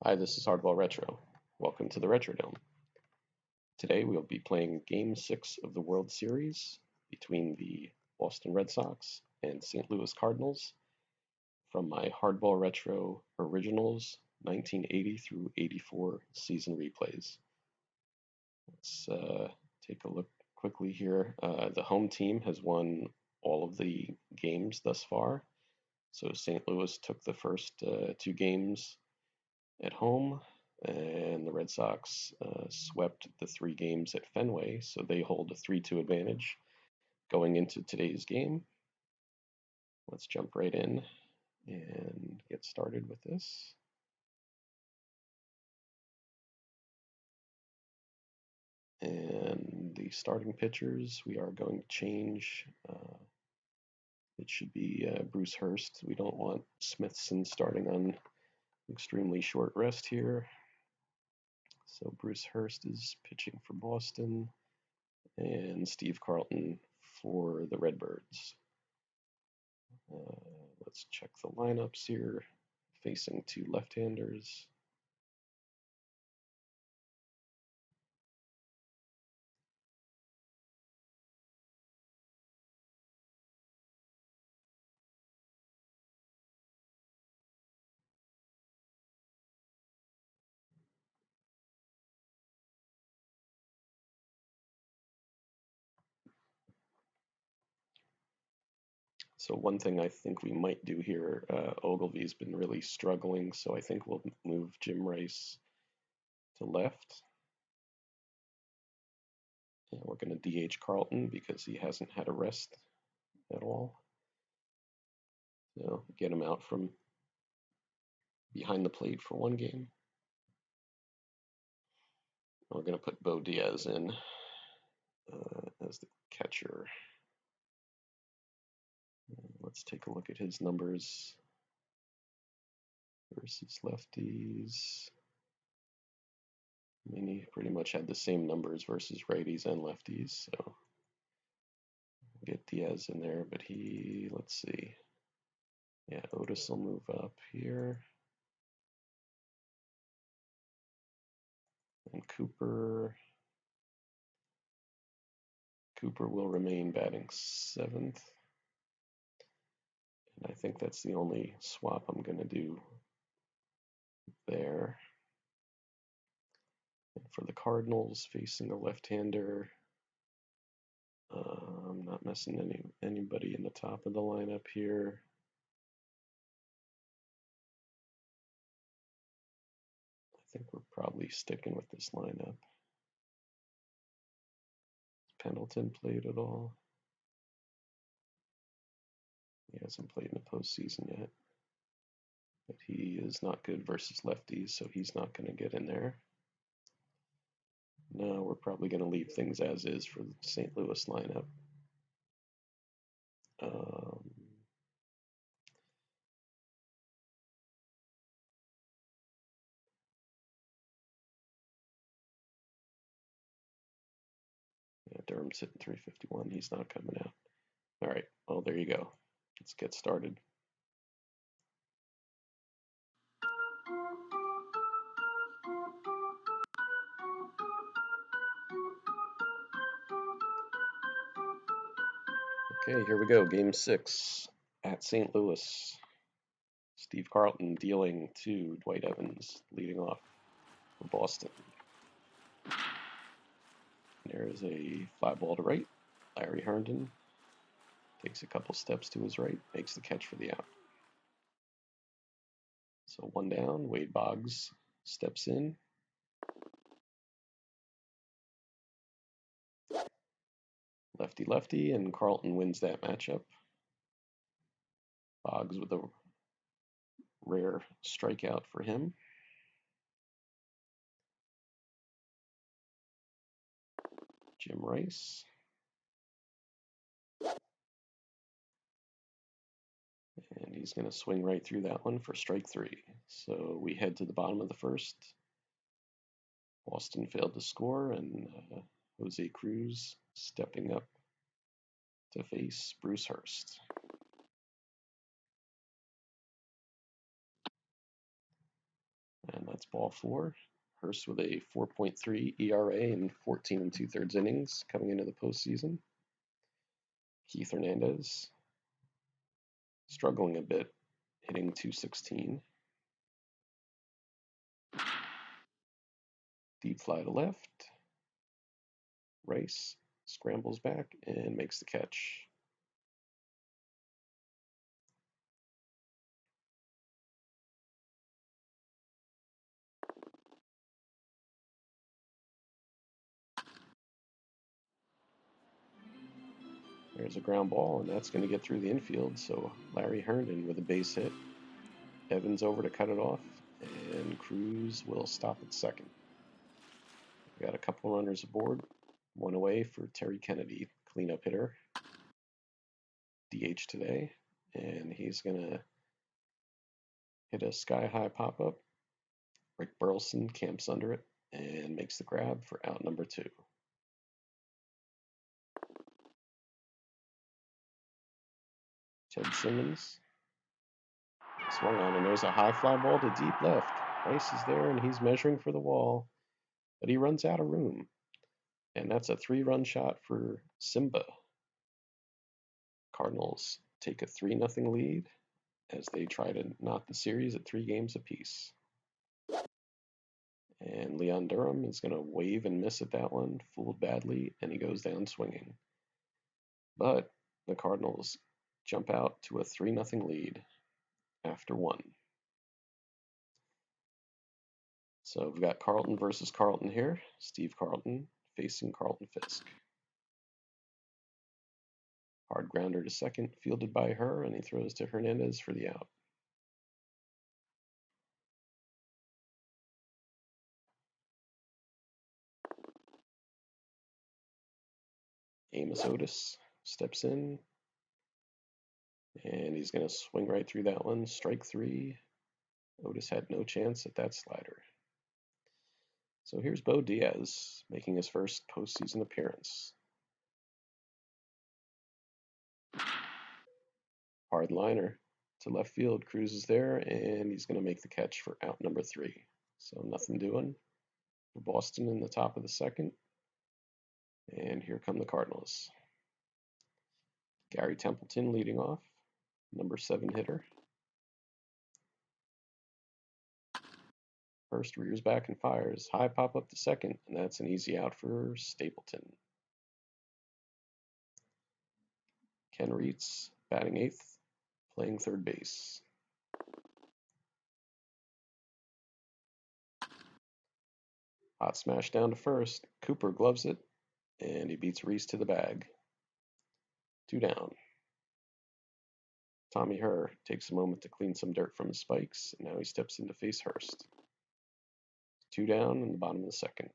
Hi, this is Hardball Retro. Welcome to the Retro Dome. Today we'll be playing Game 6 of the World Series between the Boston Red Sox and St. Louis Cardinals from my Hardball Retro Originals 1980 through 84 season replays. Let's take a look quickly here. The home team has won all of the games thus far. So St. Louis took the first two games at home, and the Red Sox swept the three games at Fenway, so they hold a 3-2 advantage going into today's game. Let's jump right in and get started with this. And the starting pitchers, we are going to change. It should be Bruce Hurst. We don't want Smithson starting on extremely short rest here. So Bruce Hurst is pitching for Boston, and Steve Carlton for the Redbirds. Let's check the lineups here. Facing two left-handers. So one thing I think we might do here, Ogilvy's been really struggling, so I think we'll move Jim Rice to left. And we're going to DH Carlton because he hasn't had a rest at all. So get him out from behind the plate for one game. We're going to put Bo Diaz in as the catcher. Let's take a look at his numbers versus lefties. I mean, he pretty much had the same numbers versus righties and lefties, so get Diaz in there, but let's see. Yeah, Otis will move up here. And Cooper will remain batting seventh. And I think that's the only swap I'm going to do there. And for the Cardinals, facing a left-hander, I'm not messing anybody in the top of the lineup here. I think we're probably sticking with this lineup. Pendleton played at all? He hasn't played in the postseason yet. But he is not good versus lefties, so he's not going to get in there. No, we're probably going to leave things as is for the St. Louis lineup. Yeah, Durham's hitting 351. He's not coming out. All right, well, there you go. Let's get started. Okay, here we go. Game 6 at St. Louis. Steve Carlton dealing to Dwight Evans, leading off for Boston. There's a fly ball to right. Larry Herndon takes a couple steps to his right, makes the catch for the out. So one down, Wade Boggs steps in. Lefty-lefty, and Carlton wins that matchup. Boggs with a rare strikeout for him. Jim Rice. And he's going to swing right through that one for strike 3. So we head to the bottom of the first. Boston failed to score, and Jose Cruz stepping up to face Bruce Hurst. And that's ball four. Hurst with a 4.3 ERA in 14 and 2/3 innings coming into the postseason. Keith Hernandez struggling a bit, hitting .216. Deep fly to left. Rice scrambles back and makes the catch. There's a ground ball, and that's going to get through the infield. So Larry Herndon with a base hit. Evans over to cut it off, and Cruz will stop at second. We got a couple runners aboard. One away for Terry Kennedy, cleanup hitter. DH today, and he's going to hit a sky-high pop-up. Rick Burleson camps under it and makes the grab for out number 2. Ted Simmons swung on, and there's a high fly ball to deep left. Rice is there, and he's measuring for the wall, but he runs out of room. And that's a 3-run shot for Simba. Cardinals take a 3-0 lead as they try to knot the series at 3 games apiece. And Leon Durham is going to wave and miss at that one, fooled badly, and he goes down swinging. But the Cardinals jump out to a 3-0 lead after 1. So we've got Carlton versus Carlton here. Steve Carlton facing Carlton Fisk. Hard grounder to second, fielded by her, and he throws to Hernandez for the out. Amos Otis steps in, and he's going to swing right through that one. Strike 3. Otis had no chance at that slider. So here's Bo Diaz making his first postseason appearance. Hard liner to left field. Cruz is there, and he's going to make the catch for out number 3. So nothing doing for Boston in the top of the second. And here come the Cardinals. Gary Templeton leading off, number 7 hitter. First rears back and fires. High pop up to second, and that's an easy out for Stapleton. Ken Reitz batting 8th, playing third base. Hot smash down to first. Cooper gloves it, and he beats Reese to the bag. 2 down. Tommy Herr takes a moment to clean some dirt from his spikes, and now he steps in to face Hurst. 2 down in the bottom of the second.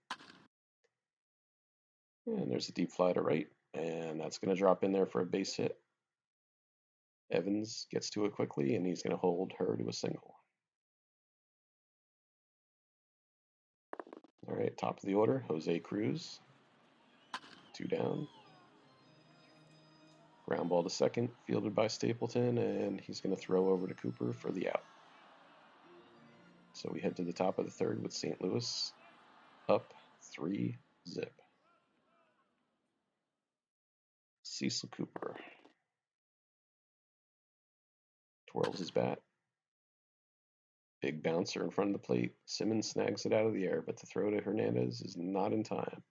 And there's a deep fly to right, and that's going to drop in there for a base hit. Evans gets to it quickly, and he's going to hold Herr to a single. All right, top of the order, Jose Cruz. 2 down. Ground ball to second, fielded by Stapleton, and he's going to throw over to Cooper for the out. So we head to the top of the third with St. Louis up 3-zip. Cecil Cooper twirls his bat. Big bouncer in front of the plate. Simmons snags it out of the air, but the throw to Hernandez is not in time.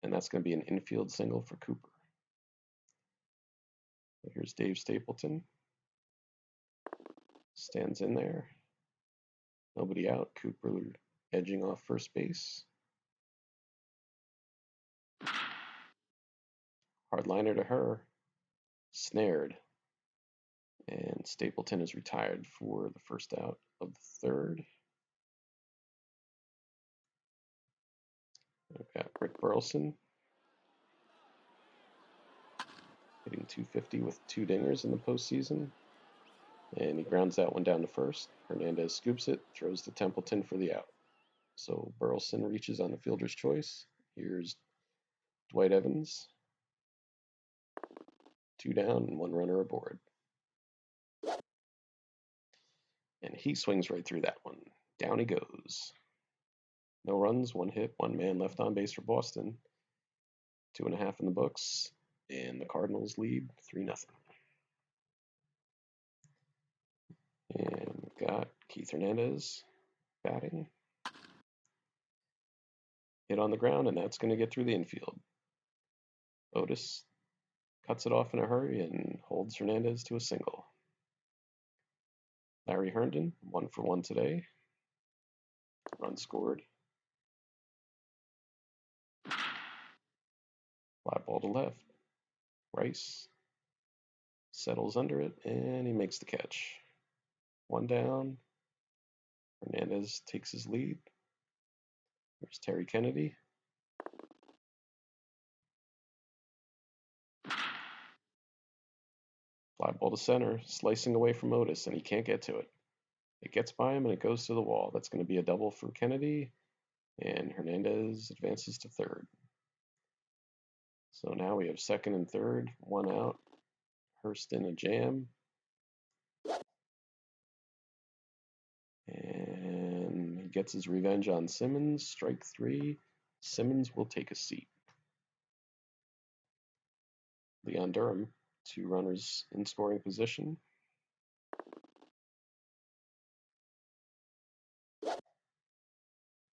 And that's going to be an infield single for Cooper. Here's Dave Stapleton. Stands in there. Nobody out. Cooper edging off first base. Hard liner to her. Snared. And Stapleton is retired for the first out of the third. We've got Rick Burleson hitting .250 with 2 dingers in the postseason. And he grounds that one down to first. Hernandez scoops it, throws to Templeton for the out. So Burleson reaches on the fielder's choice. Here's Dwight Evans. 2 down and 1 runner aboard. And he swings right through that one. Down he goes. No runs, 1 hit, 1 man left on base for Boston. 2.5 in the books, and the Cardinals lead 3-0. And we've got Keith Hernandez batting. Hit on the ground, and that's going to get through the infield. Otis cuts it off in a hurry and holds Hernandez to a single. Larry Herndon, 1-for-1 today. Run scored. Fly ball to left. Rice settles under it, and he makes the catch. 1 down. Hernandez takes his lead. There's Terry Kennedy. Fly ball to center, slicing away from Otis, and he can't get to it. It gets by him, and it goes to the wall. That's going to be a double for Kennedy, and Hernandez advances to third. So now we have second and third, 1 out. Hurst in a jam. And he gets his revenge on Simmons. Strike 3. Simmons will take a seat. Leon Durham, 2 runners in scoring position.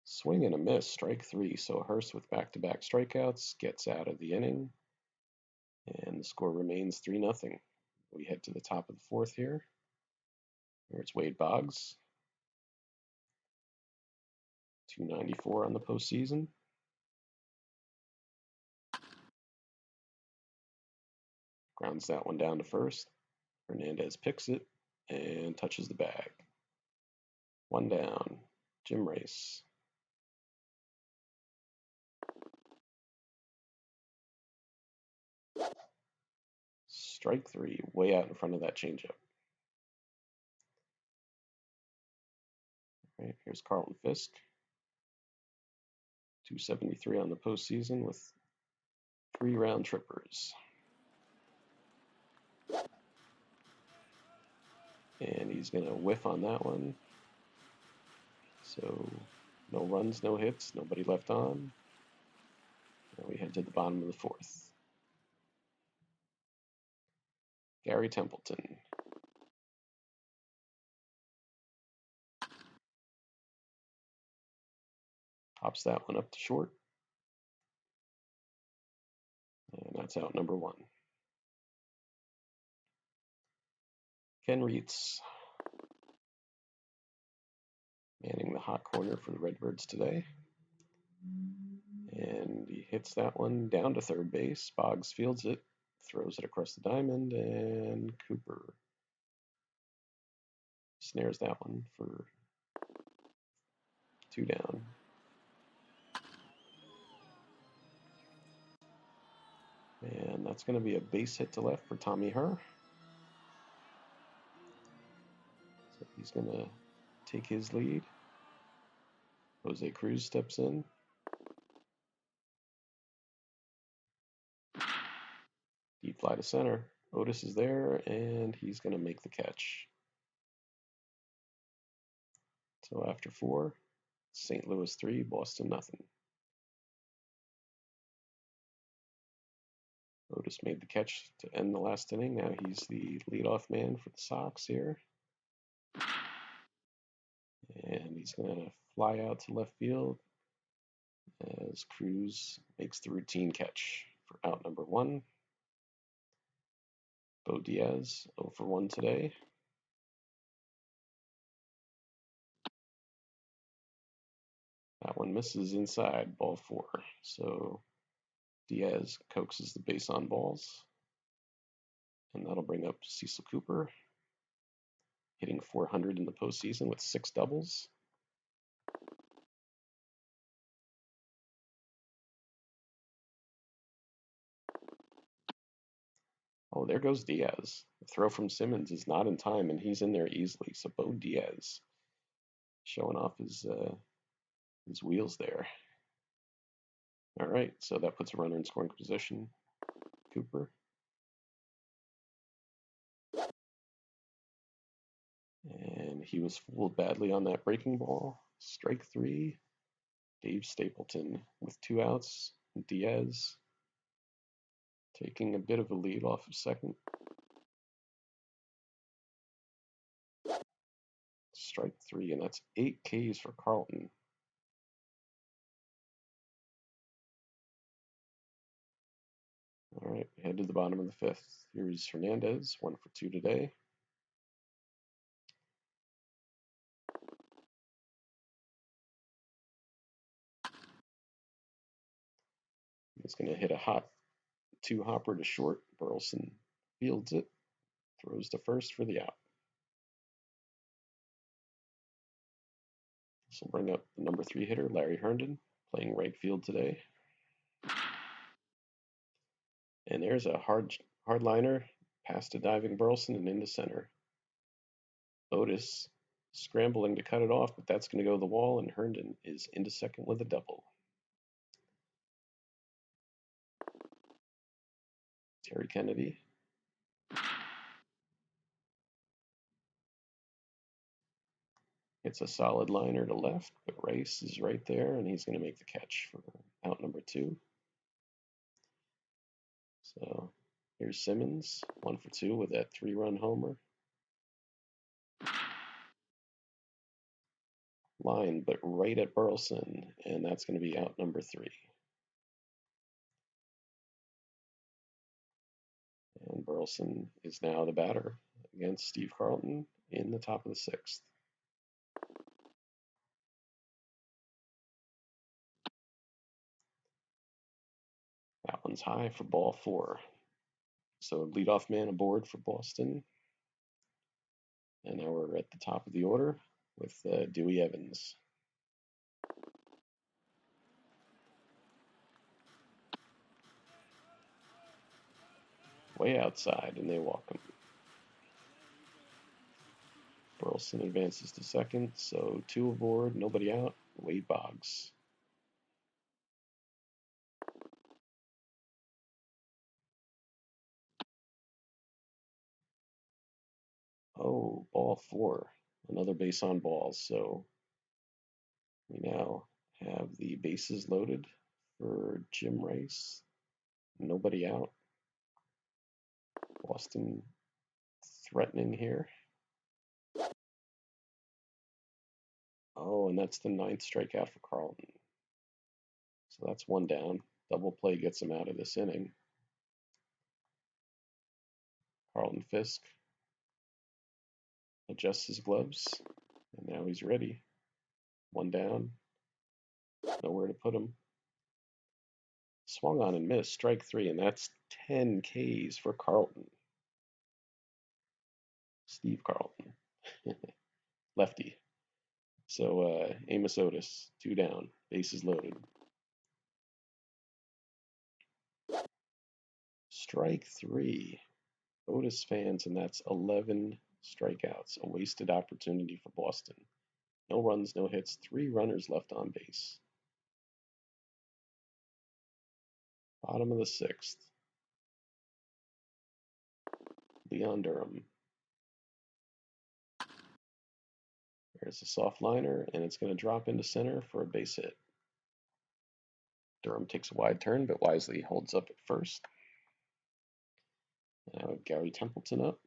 Swing and a miss, strike 3. So Hurst with back-to-back strikeouts gets out of the inning. And the score remains 3-0. We head to the top of the fourth here. Here's Wade Boggs. 294 on the postseason. Grounds that one down to first. Hernandez picks it and touches the bag. 1 down. Jim Rice. Strike 3, way out in front of that changeup. All right, here's Carlton Fisk. 273 on the postseason with 3 round trippers. And he's going to whiff on that one. So no runs, no hits, nobody left on. Now we head to the bottom of the fourth. Gary Templeton. Pops that one up to short. And that's out number 1. Ken Reitz. Manning the hot corner for the Redbirds today. And he hits that one down to third base. Boggs fields it, throws it across the diamond, and Cooper snares that one for 2 down. And that's going to be a base hit to left for Tommy Herr. So he's going to take his lead. Jose Cruz steps in. Deep fly to center. Otis is there, and he's going to make the catch. So after 4, St. Louis 3, Boston nothing. Otis made the catch to end the last inning. Now he's the leadoff man for the Sox here. And he's going to fly out to left field as Cruz makes the routine catch for out number 1. Bo Diaz, 0-for-1 today. That one misses inside, ball 4. So Diaz coaxes the base on balls. And that'll bring up Cecil Cooper, hitting .400 in the postseason with 6 doubles. Oh, there goes Diaz. The throw from Simmons is not in time, and he's in there easily. So Bo Diaz showing off his wheels there. All right, so that puts a runner in scoring position. Cooper. And And he was fooled badly on that breaking ball. Strike three. Dave Stapleton with 2 outs. Diaz taking a bit of a lead off of second. Strike three, and that's 8 Ks for Carlton. All right, head to the bottom of the fifth. Here's Hernandez, 1 for 2 today. He's going to hit a hot 2-hopper to short. Burleson fields it, throws to first for the out. This will bring up the number 3 hitter, Larry Herndon, playing right field today. And there's a hard liner past a diving Burleson and into center. Otis scrambling to cut it off, but that's going to go to the wall, and Herndon is into second with a double. Terry Kennedy. It's a solid liner to left, but Rice is right there, and he's going to make the catch for out number 2. So here's Simmons, 1 for 2 with that 3-run homer. Line, but right at Burleson, and that's going to be out number 3. And Burleson is now the batter against Steve Carlton in the top of the 6th. That one's high for ball 4. So leadoff man aboard for Boston. And now we're at the top of the order with Dewey Evans. Way outside, and they walk him. Burleson advances to second, so 2 aboard, nobody out. Wade Boggs. Oh, ball 4. Another base on balls, so we now have the bases loaded for Jim Rice. Nobody out. Boston threatening here. Oh, and that's the 9th strikeout for Carlton. So that's 1 down. Double play gets him out of this inning. Carlton Fisk adjusts his gloves, and now he's ready. 1 down. Nowhere to put him. Swung on and missed. Strike 3, and that's 10 Ks for Carlton. Steve Carlton. Lefty. So Amos Otis, 2 down. Bases loaded. Strike 3. Otis fans, and that's 11 strikeouts. A wasted opportunity for Boston. No runs, no hits, 3 runners left on base. Bottom of the 6th. Leon Durham. There's a soft liner, and it's going to drop into center for a base hit. Durham takes a wide turn, but wisely holds up at first. Now Gary Templeton up.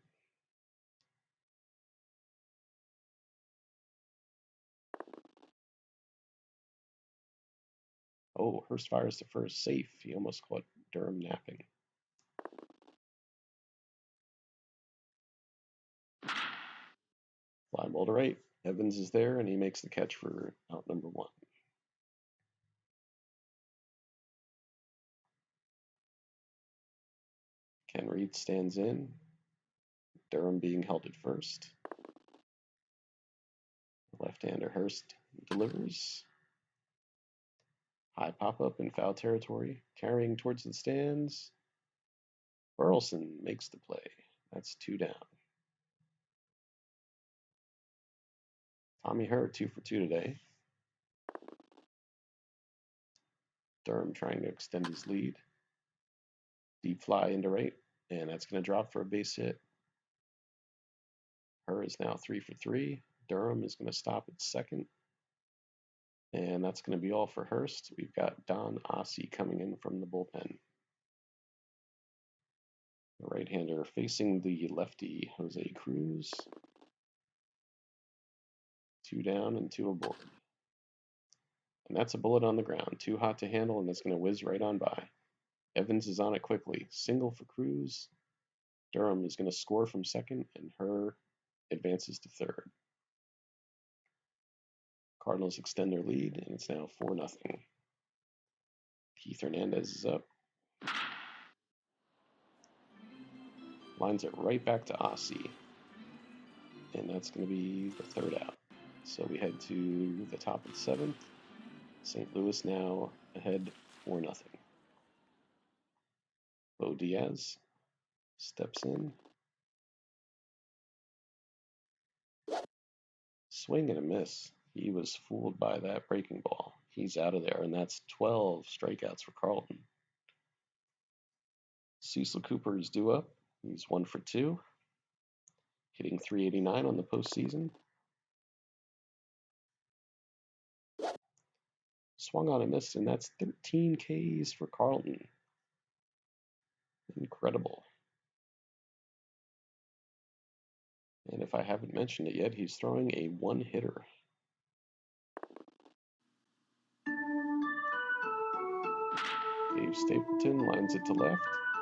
Oh, Hurst fires to first, safe. He almost caught Durham napping. Fly ball to right. Evans is there, and he makes the catch for out number 1. Ken Reed stands in. Durham being held at first. Left-hander Hurst delivers. High pop-up in foul territory. Carrying towards the stands. Burleson makes the play. That's 2 down. Tommy Hurt, 2 for 2 today. Durham trying to extend his lead. Deep fly into right, and that's going to drop for a base hit. Hurt is now 3 for 3. Durham is going to stop at second. And that's going to be all for Hurst. We've got Don Ossie coming in from the bullpen. The right-hander facing the lefty, Jose Cruz. 2 down and 2 aboard. And that's a bullet on the ground. Too hot to handle, and it's going to whiz right on by. Evans is on it quickly. Single for Cruz. Durham is going to score from second, and Her advances to third. Cardinals extend their lead, and it's now 4-0. Keith Hernandez is up. Lines it right back to Ossie. And that's going to be the third out. So we head to the top of the 7th. St. Louis now ahead 4-0. Bo Diaz steps in. Swing and a miss. He was fooled by that breaking ball. He's out of there, and that's 12 strikeouts for Carlton. Cecil Cooper is due up. He's 1 for 2, hitting .389 on the postseason. Swung on a miss, and that's 13 Ks for Carlton. Incredible. And if I haven't mentioned it yet, he's throwing a one-hitter. Dave Stapleton lines it to left,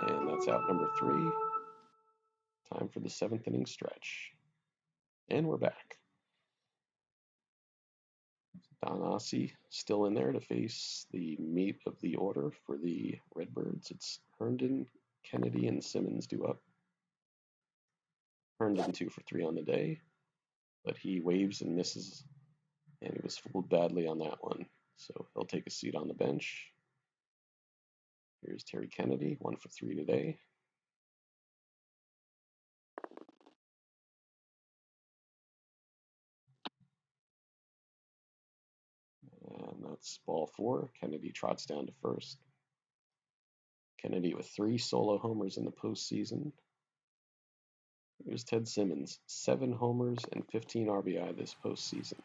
and that's out number 3. Time for the 7th inning stretch. And we're back. Don Ossie still in there to face the meat of the order for the Redbirds. It's Herndon, Kennedy, and Simmons due up. Herndon 2 for 3 on the day, but he waves and misses, and he was fooled badly on that one. So he'll take a seat on the bench. Here's Terry Kennedy, 1 for 3 today. And that's ball 4. Kennedy trots down to first. Kennedy with 3 solo homers in the postseason. Here's Ted Simmons, 7 homers and 15 RBI this postseason.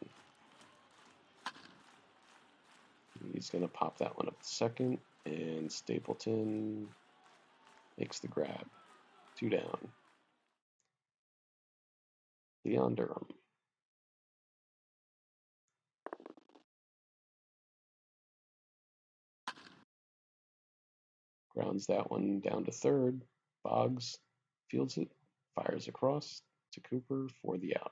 He's going to pop that one up to second, and Stapleton makes the grab. 2 down. Leon Durham. Grounds that one down to third. Boggs fields it, fires across to Cooper for the out.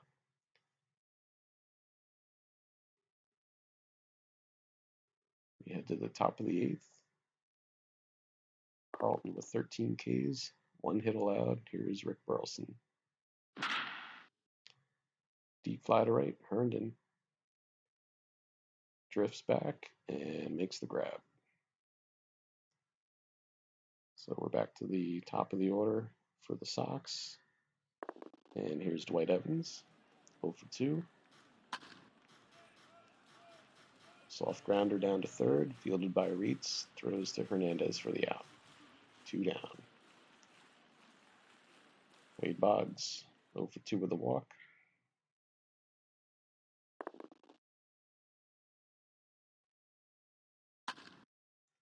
We head to the top of the 8th. Carlton with 13 Ks, 1 hit allowed. Here's Rick Burleson. Deep fly to right, Herndon drifts back and makes the grab. So we're back to the top of the order for the Sox. And here's Dwight Evans, 0 for 2. Soft grounder down to third, fielded by Reitz, throws to Hernandez for the out. 2 down. Wade Boggs, 0 for 2 with a walk.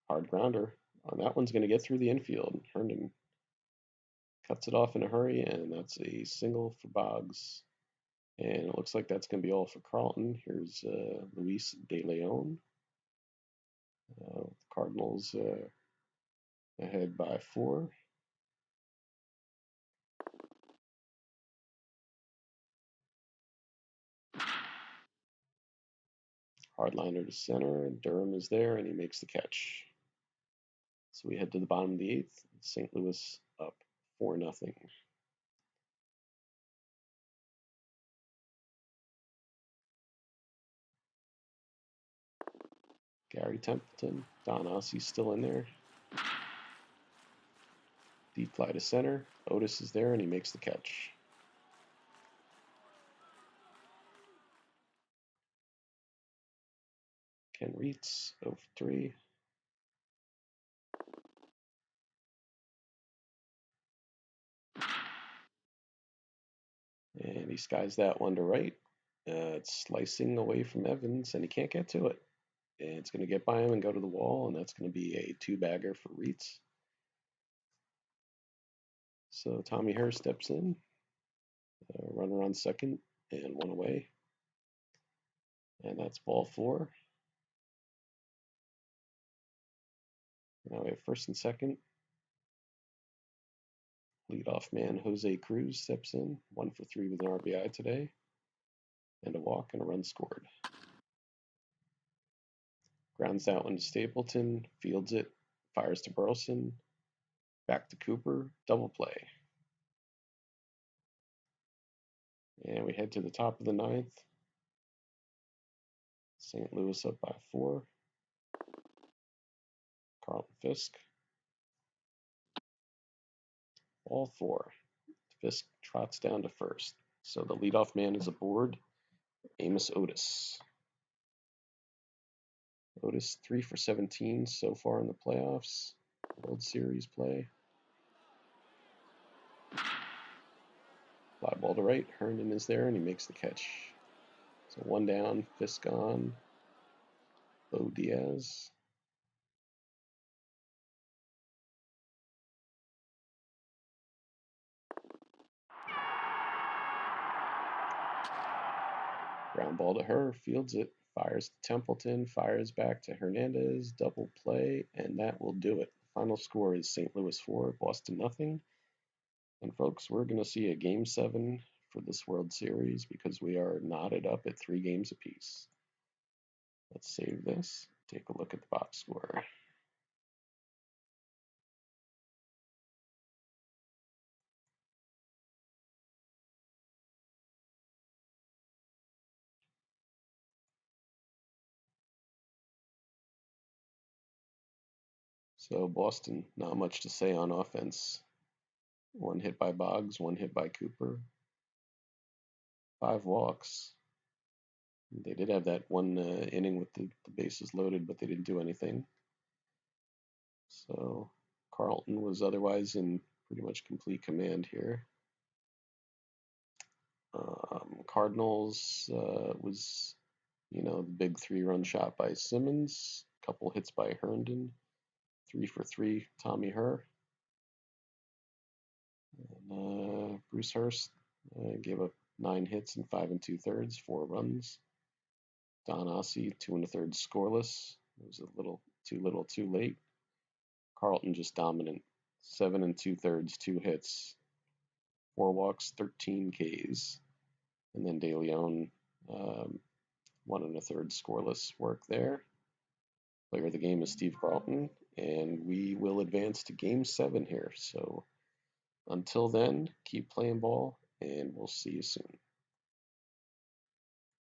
Hard grounder. And that one's going to get through the infield. Herndon cuts it off in a hurry, and that's a single for Boggs. And it looks like that's going to be all for Carlton. Here's Luis De Leon. Cardinals ahead by 4. Hardliner to center. Durham is there, and he makes the catch. So we head to the bottom of the 8th. St. Louis up 4-0. Gary Templeton. Don Ossie's still in there. Deep fly to center. Otis is there, and he makes the catch. Ken Reitz, 0 for 3. And he skies that one to right. It's slicing away from Evans, and he can't get to it. And it's going to get by him and go to the wall, and that's going to be a two-bagger for Reitz. So Tommy Herr steps in, runner on second, and one away. And that's ball four. Now we have first and second. Leadoff man Jose Cruz steps in, 1 for 3 with an RBI today, and a walk and a run scored. Grounds out one to Stapleton, fields it, fires to Burleson, back to Cooper, double play. And we head to the top of the ninth. St. Louis up by 4. Carlton Fisk. Ball 4. Fisk trots down to first. So the leadoff man is aboard, Amos Otis. Otis 3 for 17 so far in the playoffs, World Series play. Fly ball to right, Herndon is there and he makes the catch. So one down, Fisk on, Bo Diaz. Ground ball to her, fields it, fires to Templeton, fires back to Hernandez, double play, and that will do it. Final score is St. Louis 4, Boston nothing. And folks, we're going to see a Game 7 for this World Series because we are knotted up at 3 games apiece. Let's save this, take a look at the box score. So Boston, not much to say on offense. 1 hit by Boggs, 1 hit by Cooper, 5 walks. They did have that one inning with the bases loaded, but they didn't do anything. So Carlton was otherwise in pretty much complete command here. Cardinals was, the big 3-run shot by Simmons, couple hits by Herndon, 3 for 3, Tommy Herr. And, Bruce Hurst gave up 9 hits and 5 2/3, 4 runs. Don Ossie, 2 1/3 scoreless. It was a little, too late. Carlton just dominant, 7 2/3, 2 hits, 4 walks, 13 Ks. And then De Leon, 1 1/3 scoreless work there. Player of the game is Steve Carlton, and we will advance to Game 7 here. So until then, keep playing ball, and we'll see you soon.